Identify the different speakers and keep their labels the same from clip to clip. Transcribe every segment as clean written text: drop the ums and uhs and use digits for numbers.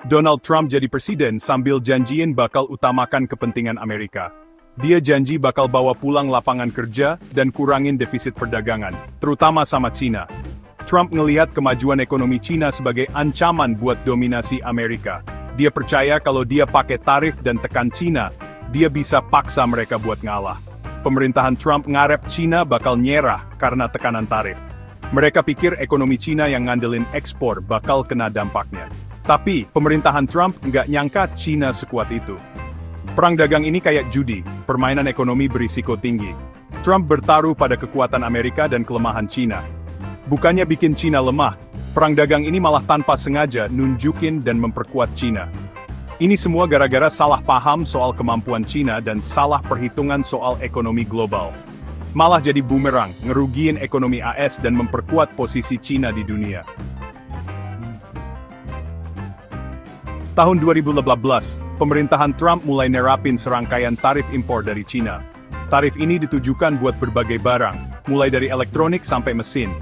Speaker 1: Donald Trump jadi presiden sambil janjiin bakal utamakan kepentingan Amerika. Dia janji bakal bawa pulang lapangan kerja dan kurangin defisit perdagangan, terutama sama Cina. Trump ngelihat kemajuan ekonomi Cina sebagai ancaman buat dominasi Amerika. Dia percaya kalau dia pakai tarif dan tekan Cina, dia bisa paksa mereka buat ngalah. Pemerintahan Trump ngarep Cina bakal nyerah karena tekanan tarif. Mereka pikir ekonomi Cina yang ngandelin ekspor bakal kena dampaknya. Tapi, pemerintahan Trump nggak nyangka Cina sekuat itu. Perang dagang ini kayak judi, permainan ekonomi berisiko tinggi. Trump bertaruh pada kekuatan Amerika dan kelemahan Cina. Bukannya bikin Cina lemah, perang dagang ini malah tanpa sengaja nunjukin dan memperkuat Cina. Ini semua gara-gara salah paham soal kemampuan Cina dan salah perhitungan soal ekonomi global. Malah jadi bumerang, ngerugiin ekonomi AS dan memperkuat posisi Cina di dunia. Tahun 2018, pemerintahan Trump mulai nerapin serangkaian tarif impor dari Cina. Tarif ini ditujukan buat berbagai barang, mulai dari elektronik sampai mesin.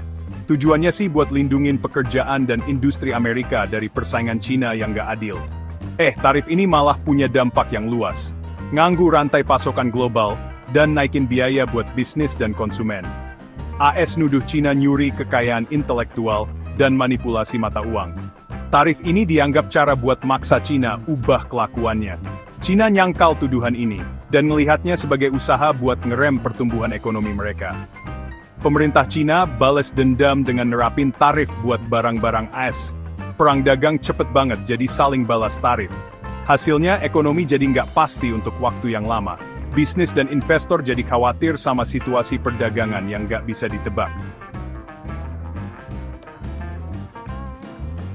Speaker 1: Tujuannya sih buat lindungin pekerjaan dan industri Amerika dari persaingan Cina yang gak adil. Tarif ini malah punya dampak yang luas. Nganggu rantai pasokan global, dan naikin biaya buat bisnis dan konsumen. AS nuduh Cina nyuri kekayaan intelektual dan manipulasi mata uang. Tarif ini dianggap cara buat maksa Cina ubah kelakuannya. Cina nyangkal tuduhan ini, dan melihatnya sebagai usaha buat ngerem pertumbuhan ekonomi mereka. Pemerintah Cina balas dendam dengan nerapin tarif buat barang-barang AS. Perang dagang cepet banget jadi saling balas tarif. Hasilnya ekonomi jadi nggak pasti untuk waktu yang lama. Bisnis dan investor jadi khawatir sama situasi perdagangan yang nggak bisa ditebak.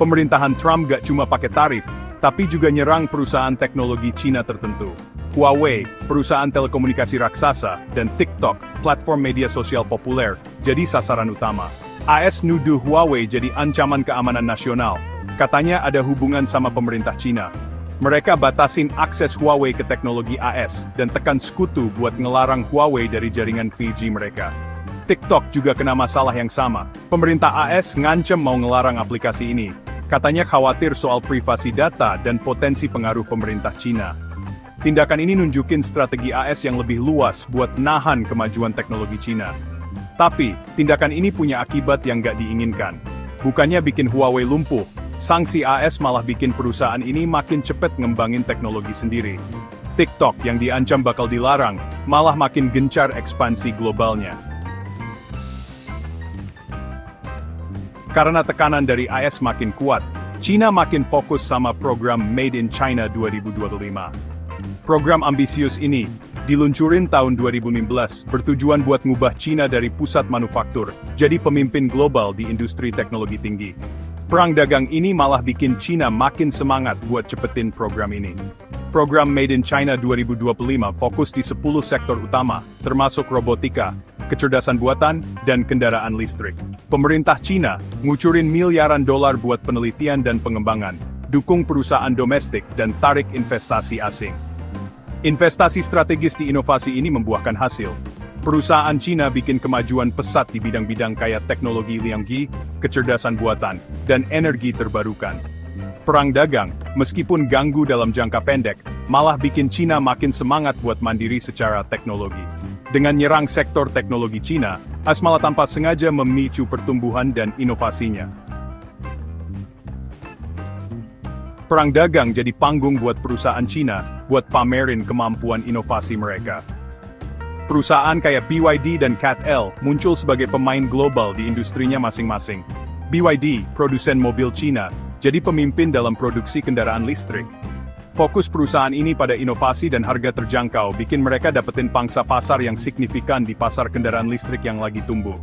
Speaker 1: Pemerintahan Trump gak cuma pakai tarif, tapi juga nyerang perusahaan teknologi Cina tertentu. Huawei, perusahaan telekomunikasi raksasa, dan TikTok, platform media sosial populer, jadi sasaran utama. AS nuduh Huawei jadi ancaman keamanan nasional. Katanya ada hubungan sama pemerintah Cina. Mereka batasin akses Huawei ke teknologi AS, dan tekan sekutu buat ngelarang Huawei dari jaringan 5G mereka. TikTok juga kena masalah yang sama. Pemerintah AS ngancem mau ngelarang aplikasi ini. Katanya khawatir soal privasi data dan potensi pengaruh pemerintah Cina. Tindakan ini nunjukin strategi AS yang lebih luas buat nahan kemajuan teknologi Cina. Tapi, tindakan ini punya akibat yang gak diinginkan. Bukannya bikin Huawei lumpuh, sanksi AS malah bikin perusahaan ini makin cepet ngembangin teknologi sendiri. TikTok yang diancam bakal dilarang, malah makin gencar ekspansi globalnya. Karena tekanan dari AS makin kuat, Cina makin fokus sama program Made in China 2025. Program ambisius ini diluncurin tahun 2015, bertujuan buat ngubah Cina dari pusat manufaktur jadi pemimpin global di industri teknologi tinggi. Perang dagang ini malah bikin Cina makin semangat buat cepetin program ini. Program Made in China 2025 fokus di 10 sektor utama, termasuk robotika, kecerdasan buatan, dan kendaraan listrik. Pemerintah Cina ngucurin miliaran dolar buat penelitian dan pengembangan, dukung perusahaan domestik dan tarik investasi asing. Investasi strategis di inovasi ini membuahkan hasil. Perusahaan Cina bikin kemajuan pesat di bidang-bidang kayak teknologi Liangji, kecerdasan buatan, dan energi terbarukan. Perang dagang, meskipun ganggu dalam jangka pendek, malah bikin Cina makin semangat buat mandiri secara teknologi. Dengan nyerang sektor teknologi Cina, AS malah tanpa sengaja memicu pertumbuhan dan inovasinya. Perang dagang jadi panggung buat perusahaan Cina, buat pamerin kemampuan inovasi mereka. Perusahaan kayak BYD dan CATL muncul sebagai pemain global di industrinya masing-masing. BYD, produsen mobil Cina, jadi pemimpin dalam produksi kendaraan listrik. Fokus perusahaan ini pada inovasi dan harga terjangkau bikin mereka dapetin pangsa pasar yang signifikan di pasar kendaraan listrik yang lagi tumbuh.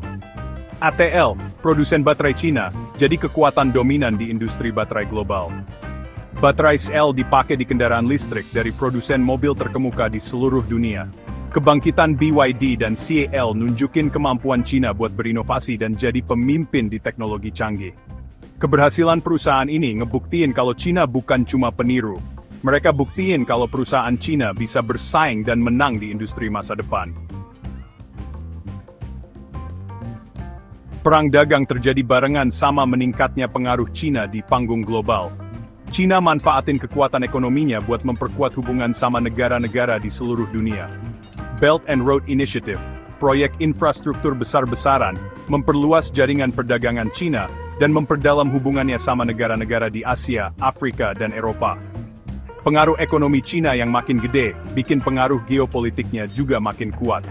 Speaker 1: ATL, produsen baterai Cina, jadi kekuatan dominan di industri baterai global. Baterai sel dipakai di kendaraan listrik dari produsen mobil terkemuka di seluruh dunia. Kebangkitan BYD dan CATL nunjukin kemampuan Cina buat berinovasi dan jadi pemimpin di teknologi canggih. Keberhasilan perusahaan ini ngebuktiin kalau Cina bukan cuma peniru. Mereka buktiin kalau perusahaan Cina bisa bersaing dan menang di industri masa depan. Perang dagang terjadi barengan sama meningkatnya pengaruh Cina di panggung global. China manfaatin kekuatan ekonominya buat memperkuat hubungan sama negara-negara di seluruh dunia. Belt and Road Initiative, proyek infrastruktur besar-besaran, memperluas jaringan perdagangan China dan memperdalam hubungannya sama negara-negara di Asia, Afrika, dan Eropa. Pengaruh ekonomi China yang makin gede, bikin pengaruh geopolitiknya juga makin kuat.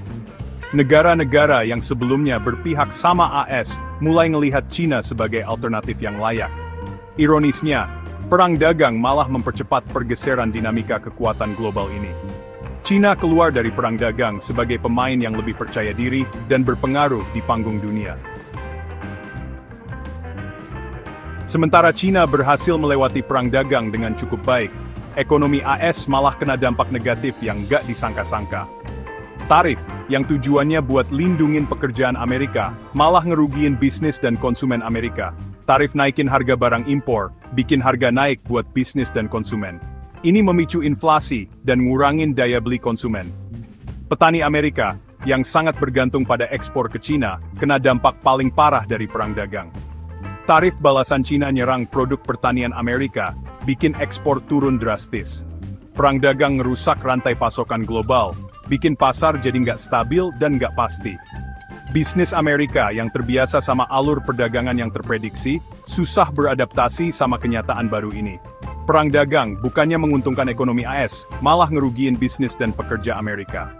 Speaker 1: Negara-negara yang sebelumnya berpihak sama AS, mulai ngelihat China sebagai alternatif yang layak. Ironisnya, perang dagang malah mempercepat pergeseran dinamika kekuatan global ini. China keluar dari perang dagang sebagai pemain yang lebih percaya diri dan berpengaruh di panggung dunia. Sementara China berhasil melewati perang dagang dengan cukup baik, ekonomi AS malah kena dampak negatif yang gak disangka-sangka. Tarif, yang tujuannya buat lindungin pekerjaan Amerika, malah ngerugiin bisnis dan konsumen Amerika. Tarif naikin harga barang impor, bikin harga naik buat bisnis dan konsumen. Ini memicu inflasi dan ngurangin daya beli konsumen. Petani Amerika, yang sangat bergantung pada ekspor ke China, kena dampak paling parah dari perang dagang. Tarif balasan China nyerang produk pertanian Amerika, bikin ekspor turun drastis. Perang dagang ngerusak rantai pasokan global, bikin pasar jadi nggak stabil dan nggak pasti. Bisnis Amerika yang terbiasa sama alur perdagangan yang terprediksi, susah beradaptasi sama kenyataan baru ini. Perang dagang bukannya menguntungkan ekonomi AS, malah ngerugiin bisnis dan pekerja Amerika.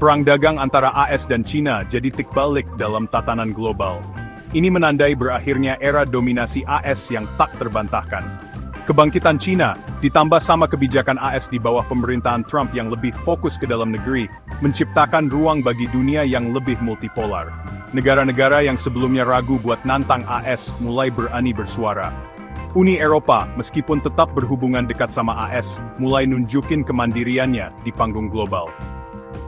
Speaker 1: Perang dagang antara AS dan China jadi tik balik dalam tatanan global. Ini menandai berakhirnya era dominasi AS yang tak terbantahkan. Kebangkitan China, ditambah sama kebijakan AS di bawah pemerintahan Trump yang lebih fokus ke dalam negeri, menciptakan ruang bagi dunia yang lebih multipolar. Negara-negara yang sebelumnya ragu buat nantang AS mulai berani bersuara. Uni Eropa, meskipun tetap berhubungan dekat sama AS, mulai nunjukin kemandiriannya di panggung global.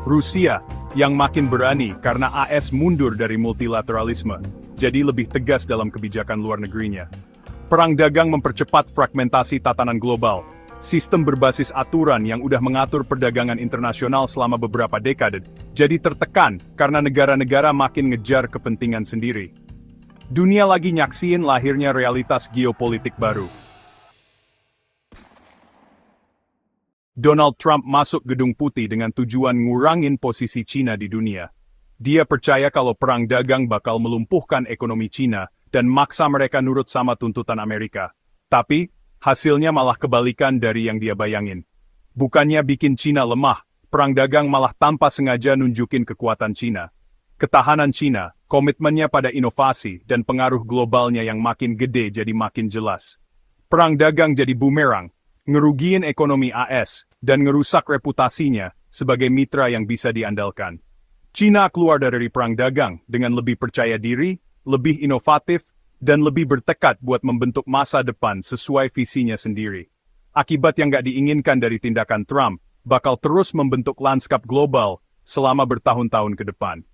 Speaker 1: Rusia, yang makin berani karena AS mundur dari multilateralisme, jadi lebih tegas dalam kebijakan luar negerinya. Perang dagang mempercepat fragmentasi tatanan global. Sistem berbasis aturan yang udah mengatur perdagangan internasional selama beberapa dekade, jadi tertekan karena negara-negara makin ngejar kepentingan sendiri. Dunia lagi nyaksiin lahirnya realitas geopolitik baru. Donald Trump masuk Gedung Putih dengan tujuan ngurangin posisi China di dunia. Dia percaya kalau perang dagang bakal melumpuhkan ekonomi China, dan maksa mereka nurut sama tuntutan Amerika. Tapi, hasilnya malah kebalikan dari yang dia bayangin. Bukannya bikin China lemah, perang dagang malah tanpa sengaja nunjukin kekuatan China. Ketahanan China, komitmennya pada inovasi, dan pengaruh globalnya yang makin gede jadi makin jelas. Perang dagang jadi bumerang, ngerugiin ekonomi AS, dan ngerusak reputasinya sebagai mitra yang bisa diandalkan. China keluar dari perang dagang dengan lebih percaya diri, lebih inovatif, dan lebih bertekad buat membentuk masa depan sesuai visinya sendiri. Akibat yang gak diinginkan dari tindakan Trump, bakal terus membentuk lanskap global selama bertahun-tahun ke depan.